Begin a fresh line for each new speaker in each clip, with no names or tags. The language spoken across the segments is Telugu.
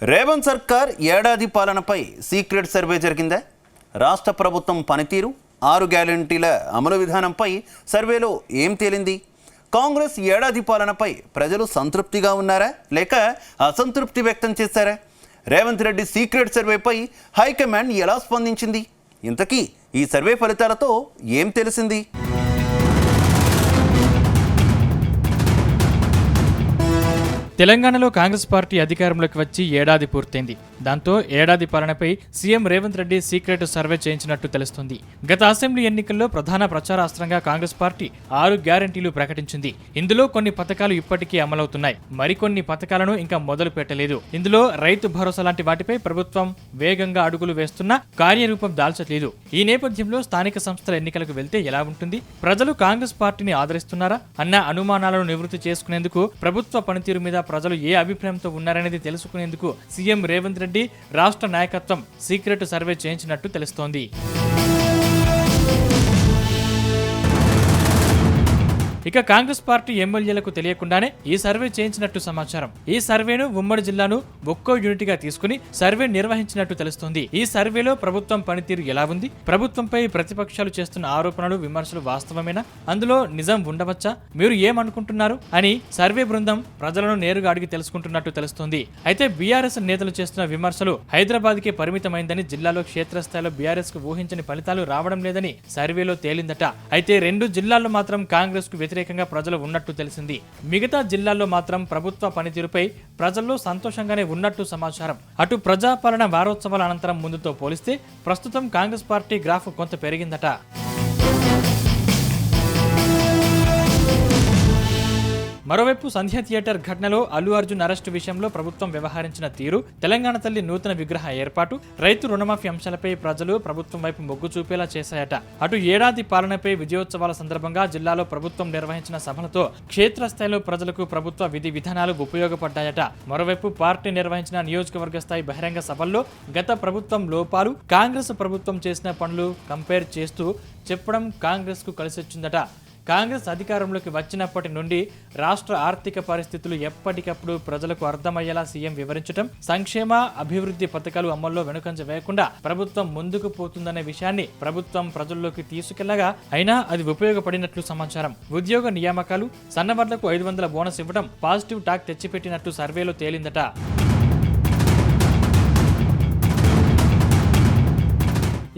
రేవంత్ సర్కార్ ఏడాది పాలనపై సీక్రెట్ సర్వే జరిగిందా? రాష్ట్ర ప్రభుత్వం పనితీరు, 6 గ్యారెంటీల అమలు విధానంపై సర్వేలో ఏం తేలింది? కాంగ్రెస్ ఏడాది పాలనపై ప్రజలు సంతృప్తిగా ఉన్నారా లేక అసంతృప్తి వ్యక్తం చేశారా? రేవంత్ రెడ్డి సీక్రెట్ సర్వేపై హైకమాండ్ ఎలా స్పందించింది? ఇంతకీ ఈ సర్వే ఫలితాలతో ఏం తెలిసింది?
తెలంగాణలో కాంగ్రెస్ పార్టీ అధికారంలోకి వచ్చి ఏడాది పూర్తయింది. దాంతో ఏడాది పాలనపై CM Revanth Reddy secret survey చేయించినట్టు తెలుస్తుంది. గత అసెంబ్లీ ఎన్నికల్లో ప్రధాన ప్రచారాస్త్రంగా కాంగ్రెస్ పార్టీ 6 గ్యారెంటీలు ప్రకటించింది. ఇందులో కొన్ని పథకాలు ఇప్పటికీ అమలవుతున్నాయి, మరికొన్ని పథకాలను ఇంకా మొదలు పెట్టలేదు. ఇందులో రైతు భరోసా లాంటి వాటిపై ప్రభుత్వం వేగంగా అడుగులు వేస్తున్నా కార్యరూపం దాల్చలేదు. ఈ నేపథ్యంలో స్థానిక సంస్థల ఎన్నికలకు వెళ్తే ఎలా ఉంటుంది? ప్రజలు కాంగ్రెస్ పార్టీని ఆదరిస్తున్నారా అన్న అనుమానాలను నివృత్తి చేసుకునేందుకు, ప్రభుత్వ పనితీరు మీద ప్రజలు ఏ అభిప్రాయంతో ఉన్నారనేది తెలుసుకునేందుకు సీఎం రేవంత్ రెడ్డి రాష్ట్ర నాయకత్వం సీక్రెట్ సర్వే చేయించినట్టు తెలుస్తోంది. ఇక కాంగ్రెస్ పార్టీ ఎమ్మెల్యేలకు తెలియకుండానే ఈ సర్వే చేయించినట్టు సమాచారం. ఈ సర్వేను ఉమ్మడి జిల్లాను ఒక్కో యూనిట్గా తీసుకుని సర్వే నిర్వహించినట్టు తెలుస్తోంది. ఈ సర్వేలో ప్రభుత్వం పనితీరు ఎలా ఉంది? ప్రభుత్వంపై ప్రతిపక్షాలు చేస్తున్న ఆరోపణలు, విమర్శలు వాస్తవమేనా? అందులో నిజం ఉండవచ్చా? మీరు ఏమనుకుంటున్నారు అని సర్వే బృందం ప్రజలను నేరుగా అడిగి తెలుసుకుంటున్నట్టు తెలుస్తోంది. అయితే బీఆర్ఎస్ నేతలు చేస్తున్న విమర్శలు హైదరాబాద్కే పరిమితమైందని, జిల్లాలో క్షేత్రస్థాయిలో బీఆర్ఎస్ కు ఊహించని ఫలితాలు రావడం లేదని సర్వేలో తేలిందట. అయితే 2 జిల్లాల్లో మాత్రం కాంగ్రెస్ కు వ్యతిరేకంగా ప్రజలు ఉన్నట్టు తెలిసింది. మిగతా జిల్లాల్లో మాత్రం ప్రభుత్వ పనితీరుపై ప్రజల్లో సంతోషంగానే ఉన్నట్టు సమాచారం. అటు ప్రజాపాలన వారోత్సవాల అనంతరం ముందుతో పోలిస్తే ప్రస్తుతం కాంగ్రెస్ పార్టీ గ్రాఫ్ కొంత పెరిగిందట. మరోవైపు సంధ్య థియేటర్ ఘటనలో అల్లు అర్జున్ అరెస్టు విషయంలో ప్రభుత్వం వ్యవహరించిన తీరు, తెలంగాణ తల్లి నూతన విగ్రహ ఏర్పాటు, రైతు రుణమాఫీ అంశాలపై ప్రజలు ప్రభుత్వం వైపు మొగ్గు చూపేలా చేశాయట. అటు ఏడాది పాలనపై విజయోత్సవాల సందర్భంగా జిల్లాలో ప్రభుత్వం నిర్వహించిన సభలతో క్షేత్రస్థాయిలో ప్రజలకు ప్రభుత్వ విధి విధానాలు ఉపయోగపడ్డాయట. మరోవైపు పార్టీ నిర్వహించిన నియోజకవర్గ స్థాయి బహిరంగ సభల్లో గత ప్రభుత్వం లోపాలు, కాంగ్రెస్ ప్రభుత్వం చేసిన పనులు కంపేర్ చేస్తూ చెప్పడం కాంగ్రెస్ కు కలిసొచ్చిందట. కాంగ్రెస్ అధికారంలోకి వచ్చినప్పటి నుండి రాష్ట్ర ఆర్థిక పరిస్థితులు ఎప్పటికప్పుడు ప్రజలకు అర్థమయ్యేలా సీఎం వివరించడం, సంక్షేమ అభివృద్ధి పథకాలు అమల్లో వెనుకంజ వేయకుండా ప్రభుత్వం ముందుకు పోతుందనే విషయాన్ని ప్రభుత్వం ప్రజల్లోకి తీసుకెళ్లగా అయినా అది ఉపయోగపడినట్లు సమాచారం. ఉద్యోగ నియామకాలు, సన్నవడ్లకు 500 బోనస్ ఇవ్వడం పాజిటివ్ టాక్ తెచ్చిపెట్టినట్టు సర్వేలో తేలిందట.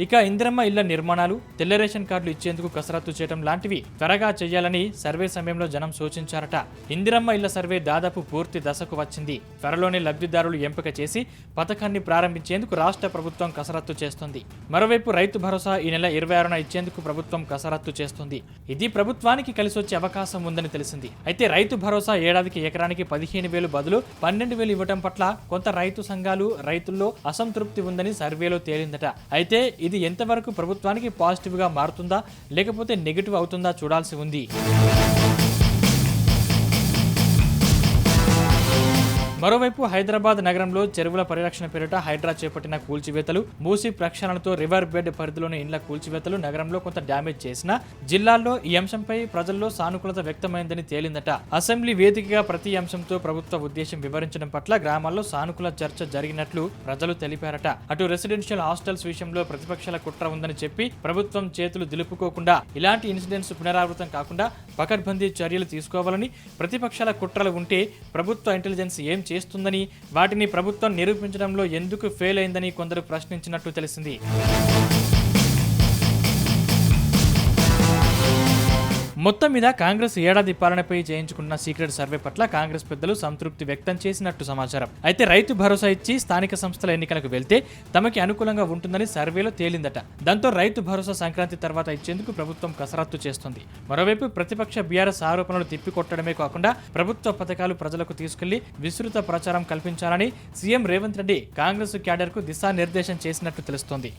ఇక ఇందిరమ్మ ఇళ్ల నిర్మాణాలు, తెల్ల రేషన్ కార్డులు ఇచ్చేందుకు కసరత్తు చేయడం లాంటివి త్వరగా చేయాలని సర్వే సమయంలో జనం సూచించారట. ఇందిరమ్మ ఇళ్ల సర్వే దాదాపు పూర్తి దశకు వచ్చింది. త్వరలోనే లబ్ధిదారులు ఎంపిక చేసి పథకాన్ని ప్రారంభించేందుకు రాష్ట్ర ప్రభుత్వం కసరత్తు చేస్తుంది. మరోవైపు రైతు భరోసా ఈ నెల 26న ఇచ్చేందుకు ప్రభుత్వం కసరత్తు చేస్తుంది. ఇది ప్రభుత్వానికి కలిసొచ్చే అవకాశం ఉందని తెలిసింది. అయితే రైతు భరోసా ఏడాదికి ఎకరానికి 15,000 బదులు 12,000 ఇవ్వడం పట్ల కొంత రైతు సంఘాలు, రైతుల్లో అసంతృప్తి ఉందని సర్వేలో తేలిందట. అయితే ఇది ఎంతవరకు ప్రభుత్వానికి పాజిటివ్ గా మారుతుందా లేకపోతే నెగిటివ్ అవుతుందా చూడాల్సి ఉంది. మరోవైపు హైదరాబాద్ నగరంలో చెరువుల పరిరక్షణ పేరిట హైడ్రా చేపట్టిన కూల్చివేతలు, మూసీ ప్రక్షాళనతో రివర్ బెడ్ పరిధిలోని ఇండ్ల కూల్చివేతలు నగరంలో కొంత డ్యామేజ్ చేసినా జిల్లాల్లో ఈ అంశంపై ప్రజల్లో సానుకూలత వ్యక్తమైందని తేలిందట. అసెంబ్లీ వేదికగా ప్రతి అంశంతో ప్రభుత్వ ఉద్దేశం వివరించడం పట్ల గ్రామాల్లో సానుకూల చర్చ జరిగినట్లు ప్రజలు తెలిపారట. అటు రెసిడెన్షియల్ హాస్టల్స్ విషయంలో ప్రతిపక్షాల కుట్ర ఉందని చెప్పి ప్రభుత్వం చేతులు దులుపుకోకుండా ఇలాంటి ఇన్సిడెంట్స్ పునరావృతం కాకుండా పకడ్బందీ చర్యలు తీసుకోవాలని, ప్రతిపక్షాల కుట్రలు ఉంటే ప్రభుత్వ ఇంటెలిజెన్స్ ఏం చేస్తుందని, వాటిని ప్రభుత్వం నిరూపించడంలో ఎందుకు ఫెయిల్ అయిందని కొందరు ప్రశ్నించినట్టు తెలిసింది. మొత్తం మీద కాంగ్రెస్ ఏడాది పాలనపై చేయించుకున్న సీక్రెట్ సర్వే పట్ల కాంగ్రెస్ పెద్దలు సంతృప్తి వ్యక్తం చేసినట్టు సమాచారం. అయితే రైతు భరోసా ఇచ్చి స్థానిక సంస్థల ఎన్నికలకు వెళ్తే తమకి అనుకూలంగా ఉంటుందని సర్వేలో తేలిందట. దాంతో రైతు భరోసా సంక్రాంతి తర్వాత ఇచ్చేందుకు ప్రభుత్వం కసరత్తు చేస్తుంది. మరోవైపు ప్రతిపక్ష బీఆర్ఎస్ ఆరోపణలు తిప్పికొట్టడమే కాకుండా ప్రభుత్వ పథకాలు ప్రజలకు తీసుకెళ్లి విస్తృత ప్రచారం కల్పించాలని సీఎం రేవంత్ రెడ్డి కాంగ్రెస్ క్యాడర్ కు దిశానిర్దేశం చేసినట్టు తెలుస్తోంది.